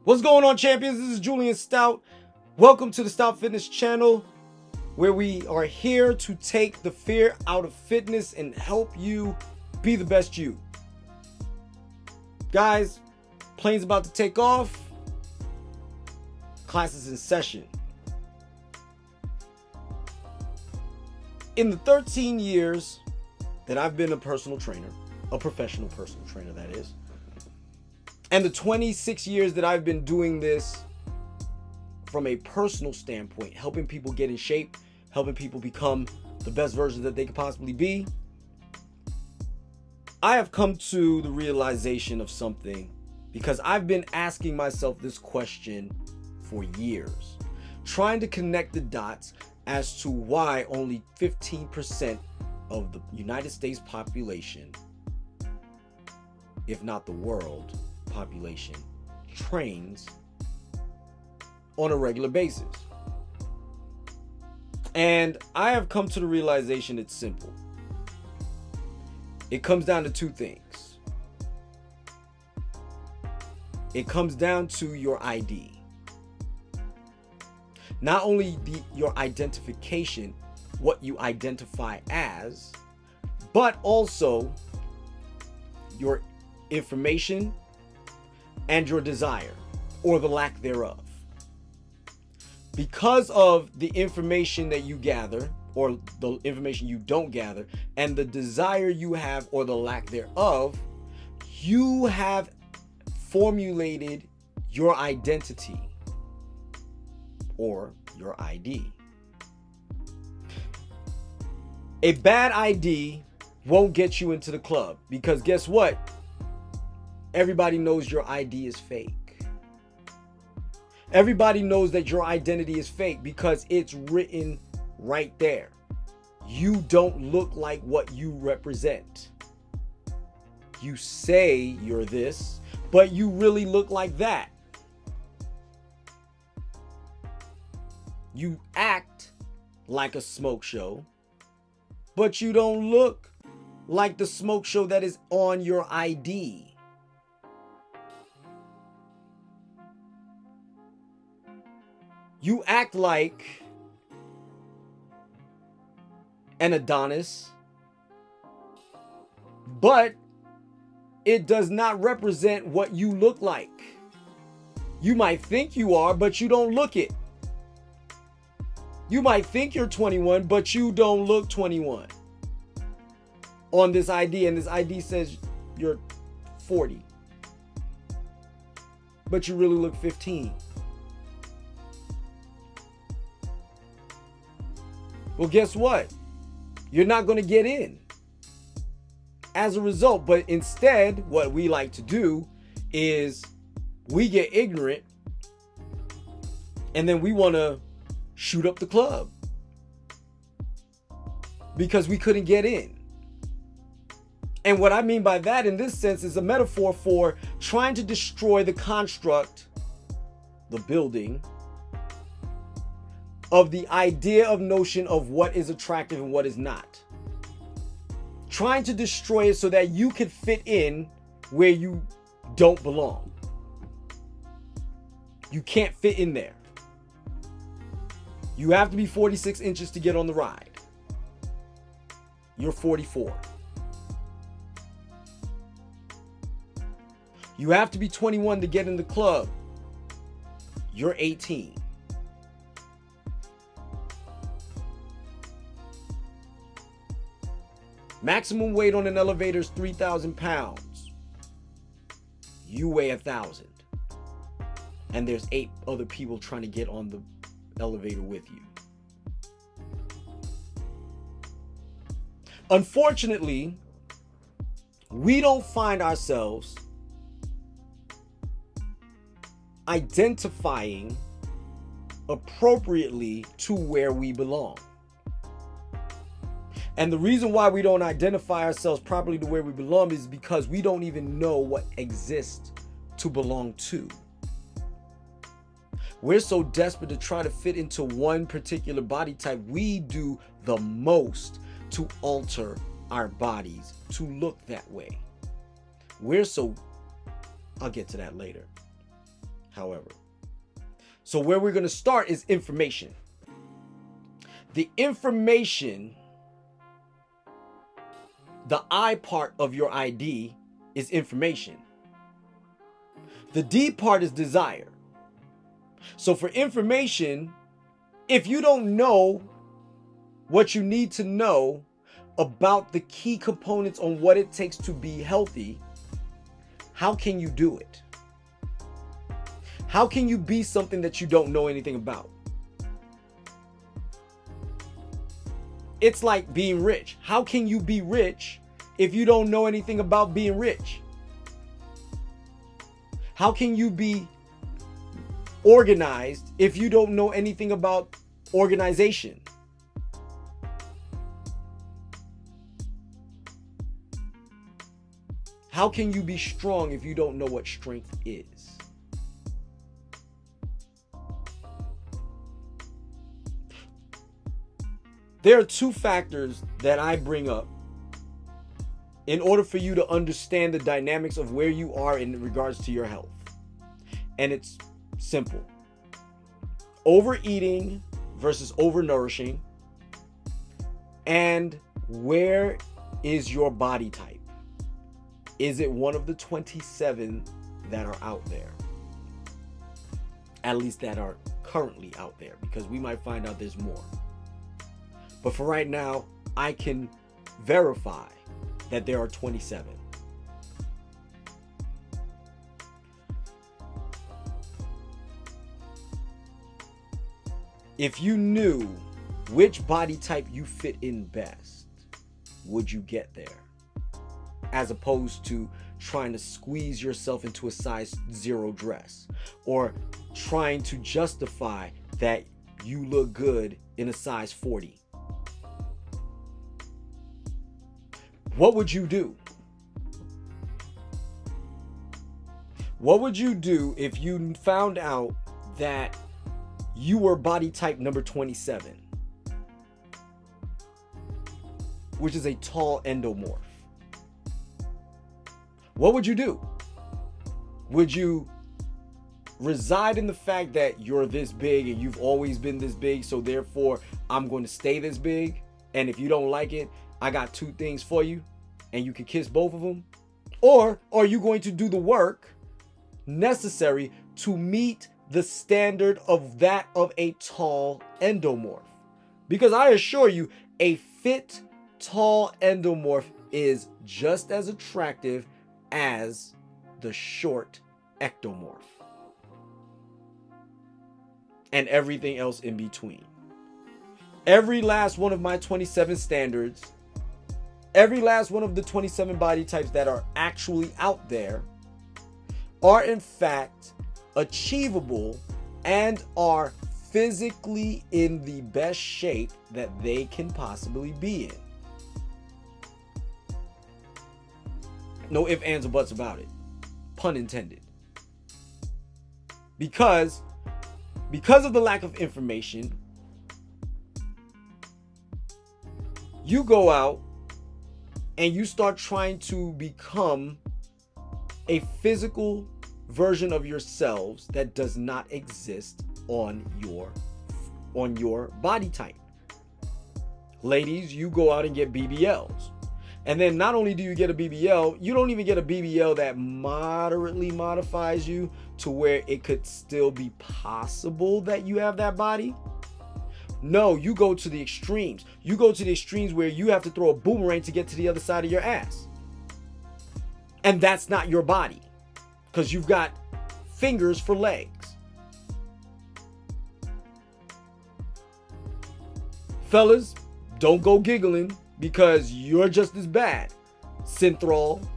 What's going on, champions? This is Julien Stoutt. Welcome to the Stoutt Fitness channel, where we are here to take the fear out of fitness and help you be the best you. Guys, plane's about to take off. Class is in session. In the 13 years that I've been a personal trainer, a professional personal trainer that is, and the 26 years that I've been doing this from a personal standpoint, helping people get in shape, helping people become the best version that they could possibly be, I have come to the realization of something, because I've been asking myself this question for years, trying to connect the dots as to why only 15% of the United States population, if not the world population, trains on a regular basis. And I have come to the realization it's simple. It comes down to two things. It comes down to your ID. Not only your identification, what you identify as, but also your information and your desire, or the lack thereof. Because of the information that you gather, or the information you don't gather, and the desire you have, or the lack thereof, you have formulated your identity, or your ID. A bad ID won't get you into the club, because guess what? Everybody knows your ID is fake. Everybody knows that your identity is fake because it's written right there. You don't look like what you represent. You say you're this, but you really look like that. You act like a smoke show, but you don't look like the smoke show that is on your ID. You act like an Adonis, but it does not represent what you look like. You might think you are, but you don't look it. You might think you're 21, but you don't look 21 on this ID, and this ID says you're 40, but you really look 15. Well, guess what? You're not going to get in as a result. But instead, what we like to do is we get ignorant, and then we want to shoot up the club because we couldn't get in. And what I mean by that in this sense is a metaphor for trying to destroy the construct, the building, of the idea of notion of what is attractive and what is not. Trying to destroy it so that you can fit in where you don't belong. You can't fit in there. You have to be 46 inches to get on the ride. You're 44. You have to be 21 to get in the club. You're 18. Maximum weight on an elevator is 3,000 pounds. You weigh 1,000. And there's 8 other people trying to get on the elevator with you. Unfortunately, we don't find ourselves identifying appropriately to where we belong. And the reason why we don't identify ourselves properly to where we belong is because we don't even know what exists to belong to. We're so desperate to try to fit into one particular body type, we do the most to alter our bodies to look that way. We're so I'll get to that later. However, so where we're going to start is information. The information, the I part of your ID is information. The D part is desire. So for information, if you don't know what you need to know about the key components on what it takes to be healthy, how can you do it? How can you be something that you don't know anything about? It's like being rich. How can you be rich if you don't know anything about being rich? How can you be organized if you don't know anything about organization? How can you be strong if you don't know what strength is? There are two factors that I bring up in order for you to understand the dynamics of where you are in regards to your health. And it's simple. Overeating versus overnourishing. And where is your body type? Is it one of the 27 that are out there? At least that are currently out there, because we might find out there's more. But for right now, I can verify that there are 27. If you knew which body type you fit in best, would you get there? As opposed to trying to squeeze yourself into a size 0 dress, or trying to justify that you look good in a size 40. What would you do? What would you do if you found out that you were body type number 27, which is a tall endomorph? What would you do? Would you reside in the fact that you're this big and you've always been this big, so therefore I'm going to stay this big, and if you don't like it, I got 2 things for you and you can kiss both of them? Or are you going to do the work necessary to meet the standard of that of a tall endomorph? Because I assure you, a fit, tall endomorph is just as attractive as the short ectomorph and everything else in between. Every last one of my 27 standards, every last one of the 27 body types that are actually out there are in fact achievable and are physically in the best shape that they can possibly be in. No ifs, ands, or buts about it. Pun intended. Because of the lack of information, you go out and you start trying to become a physical version of yourselves that does not exist on your body type. Ladies, you go out and get BBLs. And then not only do you get a BBL, you don't even get a BBL that moderately modifies you to where it could still be possible that you have that body. No, you go to the extremes. You go to the extremes where you have to throw a boomerang to get to the other side of your ass. And that's not your body, because you've got fingers for legs. Fellas, don't go giggling, because you're just as bad. Synthol,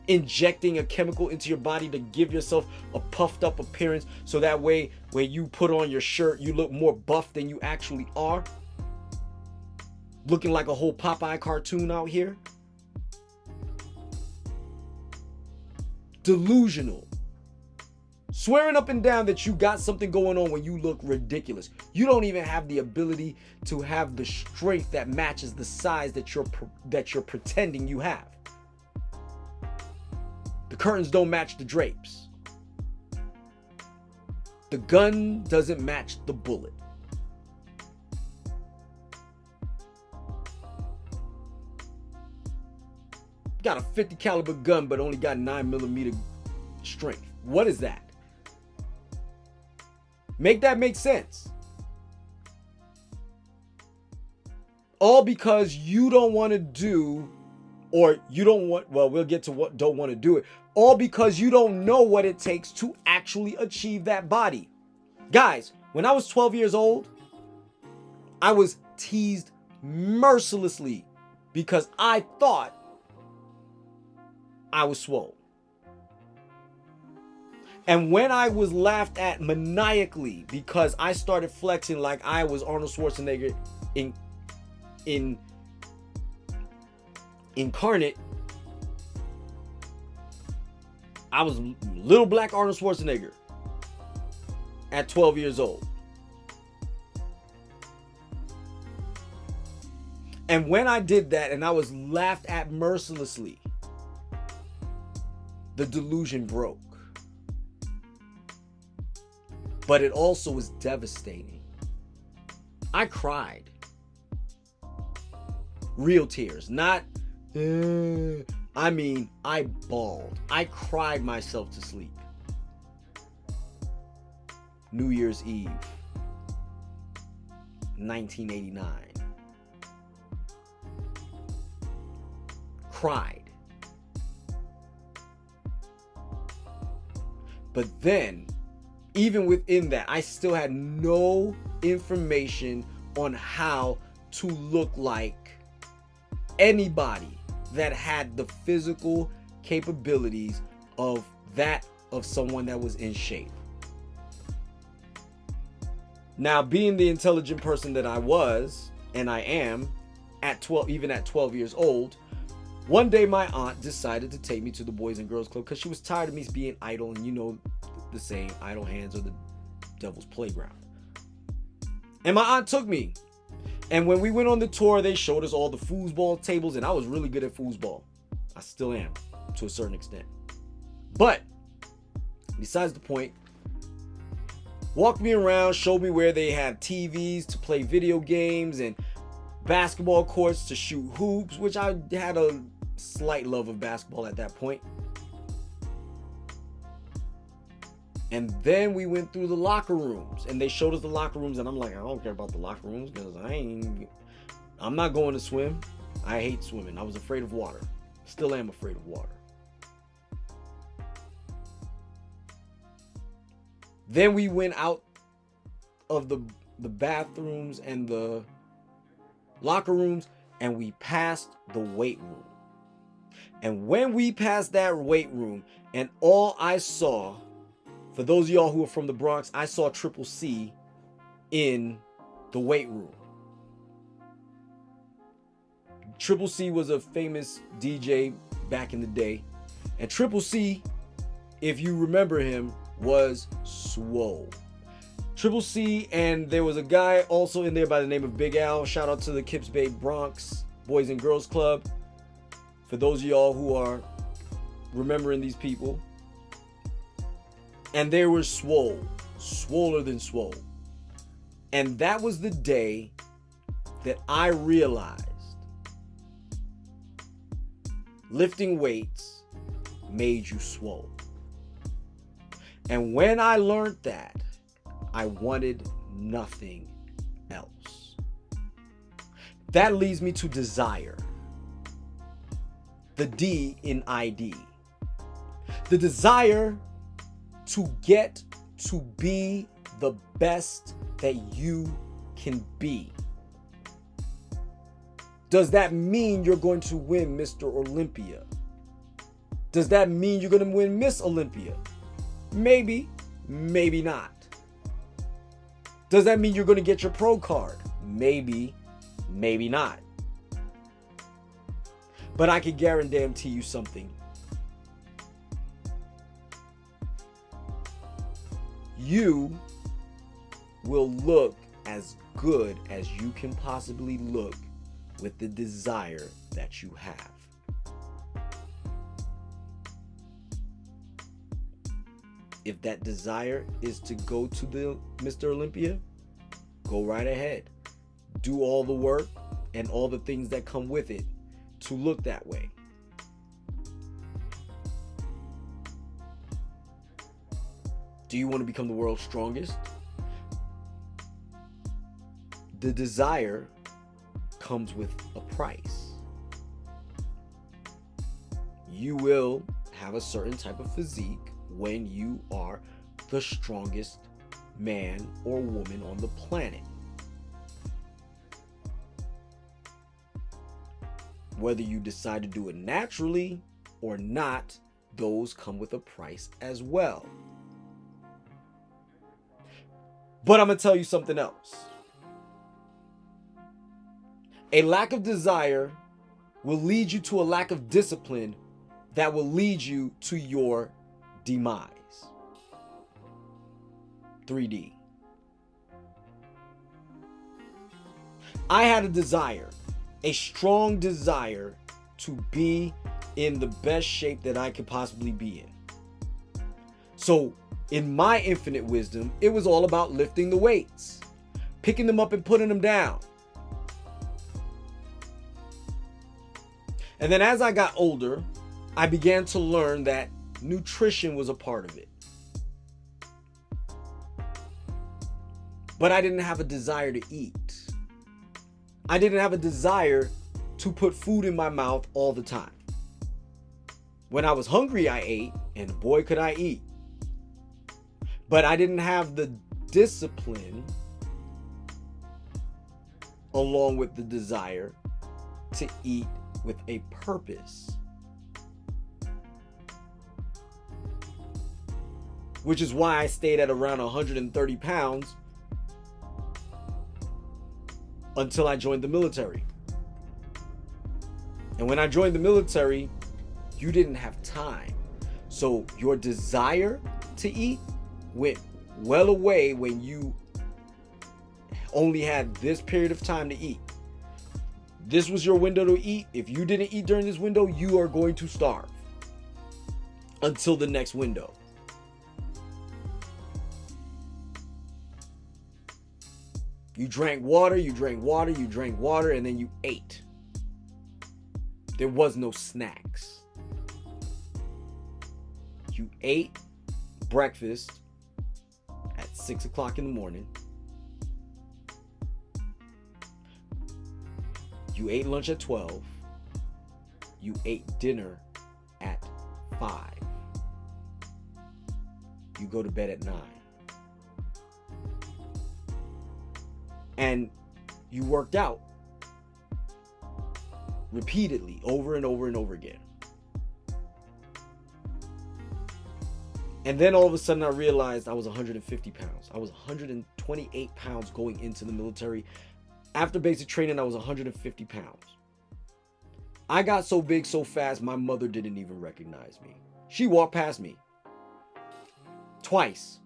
injecting a chemical into your body to give yourself a puffed up appearance, so that way when you put on your shirt, you look more buff than you actually are. Looking like a whole Popeye cartoon out here. Delusional. Swearing up and down that you got something going on when you look ridiculous. You don't even have the ability to have the strength that matches the size that you're pretending you have. The curtains don't match the drapes. The gun doesn't match the bullet. Got a 50 caliber gun, but only got 9mm strength. What is that? Make that make sense. All because you don't want to do, or you don't want, well, we'll get to what don't want to do it. All because you don't know what it takes to actually achieve that body. Guys, when I was 12 years old, I was teased mercilessly because I thought I was swole. And when I was laughed at maniacally because I started flexing like I was Arnold Schwarzenegger incarnate, I was little black Arnold Schwarzenegger at 12 years old. And when I did that and I was laughed at mercilessly, the delusion broke. But it also was devastating. I cried. Real tears, not, I mean, I bawled. I cried myself to sleep. New Year's Eve, 1989. Cried. But then, even within that, I still had no information on how to look like anybody that had the physical capabilities of that of someone that was in shape. Now, being the intelligent person that I was, and I am, at 12, even at 12 years old, one day my aunt decided to take me to the Boys and Girls Club because she was tired of me being idle, and you know the saying, idle hands are the devil's playground. And my aunt took me. And when we went on the tour, they showed us all the foosball tables, and I was really good at foosball. I still am, to a certain extent. But, besides the point, walked me around, showed me where they had TVs to play video games and basketball courts to shoot hoops, which I had a slight love of basketball at that point. And then we went through the locker rooms, and they showed us the locker rooms, and I'm like, I don't care about the locker rooms because I'm not going to swim. I hate swimming. I was afraid of water. Still am afraid of water. Then we went out of the bathrooms and the locker rooms, and we passed the weight room. And when we passed that weight room, and all I saw, for those of y'all who are from the Bronx, I saw Triple C in the weight room. Triple C was a famous DJ back in the day. And Triple C, if you remember him, was swole. Triple C, and there was a guy also in there by the name of Big Al. Shout out to the Kips Bay Bronx Boys and Girls Club. For those of y'all who are remembering these people. And they were swole, swoller than swole. And that was the day that I realized lifting weights made you swole. And when I learned that, I wanted nothing else. That leads me to desire. The D in ID. The desire to get to be the best that you can be. Does that mean you're going to win Mr. Olympia? Does that mean you're going to win Miss Olympia? Maybe, maybe not. Does that mean you're going to get your pro card? Maybe, maybe not. But I can guarantee you something. You will look as good as you can possibly look with the desire that you have. If that desire is to go to the Mr. Olympia, go right ahead. Do all the work and all the things that come with it to look that way. Do you want to become the world's strongest? The desire comes with a price. You will have a certain type of physique when you are the strongest man or woman on the planet. Whether you decide to do it naturally or not, those come with a price as well. But I'm going to tell you something else. A lack of desire will lead you to a lack of discipline that will lead you to your demise. 3D. I had a desire, a strong desire to be in the best shape that I could possibly be in. So, in my infinite wisdom, it was all about lifting the weights, picking them up and putting them down. And then as I got older, I began to learn that nutrition was a part of it. But I didn't have a desire to eat. I didn't have a desire to put food in my mouth all the time. When I was hungry, I ate, and boy, could I eat. But I didn't have the discipline along with the desire to eat with a purpose. Which is why I stayed at around 130 pounds until I joined the military. And when I joined the military, you didn't have time. So your desire to eat went well away when you only had this period of time to eat. This was your window to eat. If you didn't eat during this window, you are going to starve until the next window. You drank water, you drank water, you drank water, and then you ate. There was no snacks. You ate breakfast at 6 o'clock in the morning. You ate lunch at 12. You ate dinner at 5. You go to bed at 9. And you worked out repeatedly over and over and over again. And then all of a sudden I realized I was 150 pounds. I was 128 pounds going into the military. After basic training, I was 150 pounds. I got so big so fast, my mother didn't even recognize me. She walked past me twice.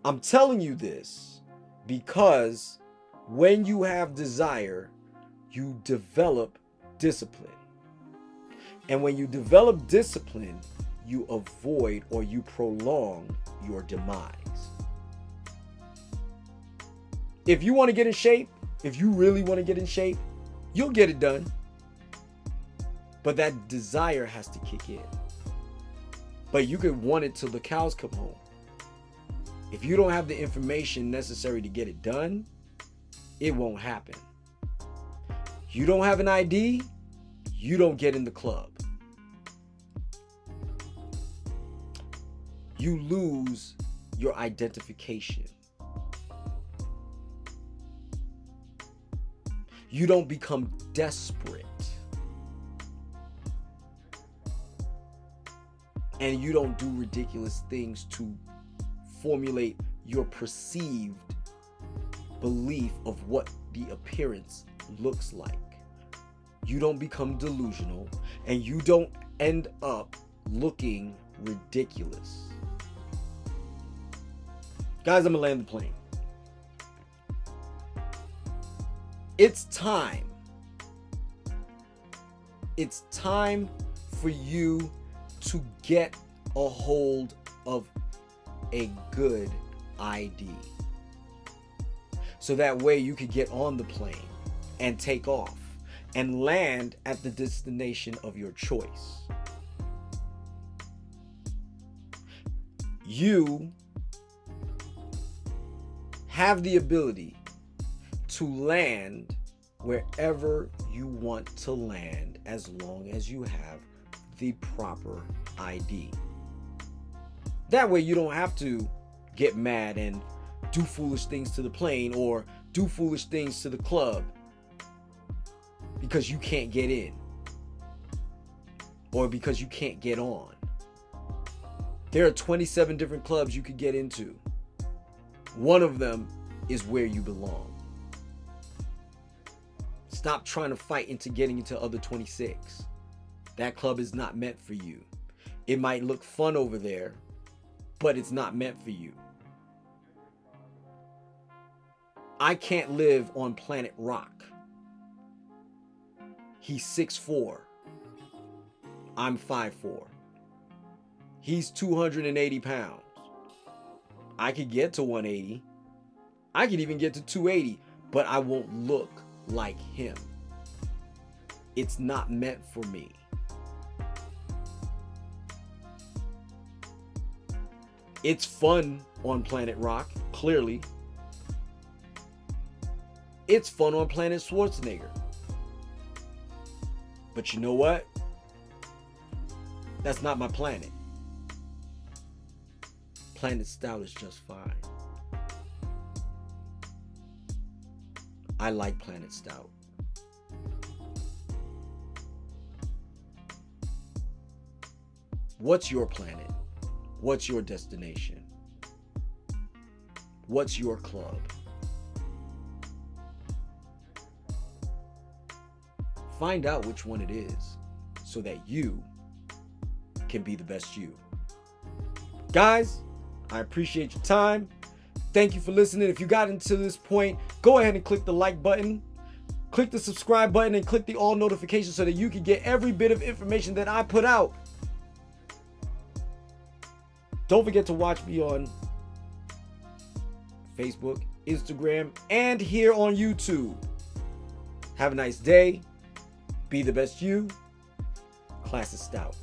I'm telling you this because when you have desire, you develop discipline. And when you develop discipline, you avoid or you prolong your demise. If you want to get in shape, if you really want to get in shape, you'll get it done. But that desire has to kick in. But you could want it till the cows come home. If you don't have the information necessary to get it done, it won't happen. You don't have an ID, you don't get in the club. You lose your identification. You don't become desperate. And you don't do ridiculous things to formulate your perceived belief of what the appearance looks like. You don't become delusional, and you don't end up looking ridiculous. Guys, I'm gonna land the plane. It's time It's time for you to get a hold of a good ID. So that way you could get on the plane and take off and land at the destination of your choice. You have the ability to land wherever you want to land as long as you have the proper ID. That way you don't have to get mad and do foolish things to the plane or do foolish things to the club because you can't get in or because you can't get on. There are 27 different clubs you could get into. One of them is where you belong. Stop trying to fight into getting into other 26. That club is not meant for you. It might look fun over there, but it's not meant for you. I can't live on planet Rock. He's 6'4". I'm 5'4". He's 280 pounds. I could get to 180. I could even get to 280, but I won't look like him. It's not meant for me. It's fun on planet Rock, clearly. It's fun on planet Schwarzenegger. But you know what? That's not my planet. Planet Stoutt is just fine. I like Planet Stoutt. What's your planet? What's your destination? What's your club? Find out which one it is so that you can be the best you. Guys, I appreciate your time. Thank you for listening. If you got into this point, go ahead and click the like button, click the subscribe button, and click the all notifications so that you can get every bit of information that I put out. Don't forget to watch me on Facebook, Instagram, and here on YouTube. Have a nice day. Be the best you. Class is Stoutt.